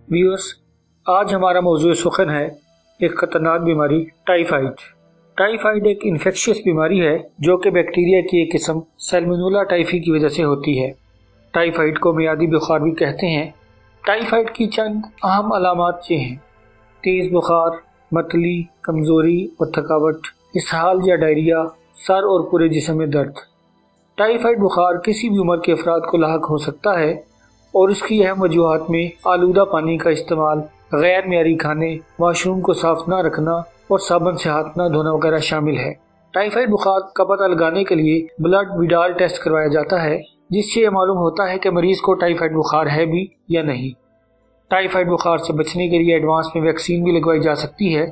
Viewers, आज हमारा मौजूद सुखन है एक खतरनाक बीमारी टाइफाइड। टाइफाइड एक इन्फेक्शियस बीमारी है जो कि बैक्टीरिया की एक किस्म सैल्मोनेला टाइफी की वजह से होती है। टाइफाइड को मियादी बुखार भी कहते हैं। टाइफाइड की चंद अहम अलामात ये हैं: तेज़ बुखार, मतली, कमज़ोरी और थकावट, इसहाल या डायरिया, सर और पूरे जिस्म में दर्द। टाइफाइड बुखार किसी भी उम्र के अफराद को लाहक हो सकता है और इसकी अहम वजूहात में आलूदा पानी का इस्तेमाल, गैर मियारी खाने, वाशरूम को साफ न रखना और साबुन से हाथ न धोना वगैरह शामिल है। टाइफाइड बुखार का पता लगाने के लिए ब्लड विडाल टेस्ट करवाया जाता है, जिससे ये मालूम होता है कि मरीज को टाइफाइड बुखार है भी या नहीं। टाइफाइड बुखार से बचने के लिए एडवांस में वैक्सीन भी लगवाई जा सकती है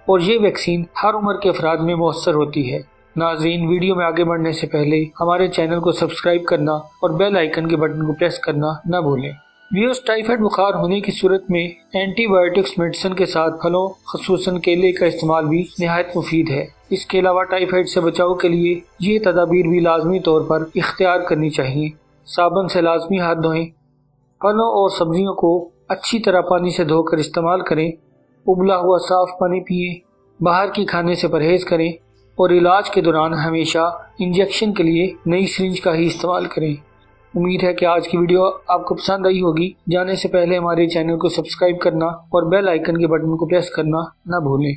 और ये वैक्सीन हर उम्र के अफराद में मौसर होती है। नाज़रीन, वीडियो में आगे बढ़ने से पहले हमारे चैनल को सब्सक्राइब करना और बेल आइकन के बटन को प्रेस करना न भूलें। व्यूअर्स, टाइफाइड बुखार होने की सूरत में एंटीबायोटिक्स मेडिसिन के साथ फलों खसूसन केले का इस्तेमाल भी निहायत मुफीद है। इसके अलावा टाइफाइड से बचाव के लिए ये तदाबीर भी लाजमी तौर पर इख्तियार करनी चाहिए। साबुन से लाजमी हाथ धोएं, फलों और सब्जियों को अच्छी तरह पानी से धोकर इस्तेमाल करें, उबला हुआ साफ पानी पिएं, बाहर की खाने से परहेज करें और इलाज के दौरान हमेशा इंजेक्शन के लिए नई सिरिंज का ही इस्तेमाल करें। उम्मीद है कि आज की वीडियो आपको पसंद आई होगी। जाने से पहले हमारे चैनल को सब्सक्राइब करना और बेल आइकन के बटन को प्रेस करना न भूलें।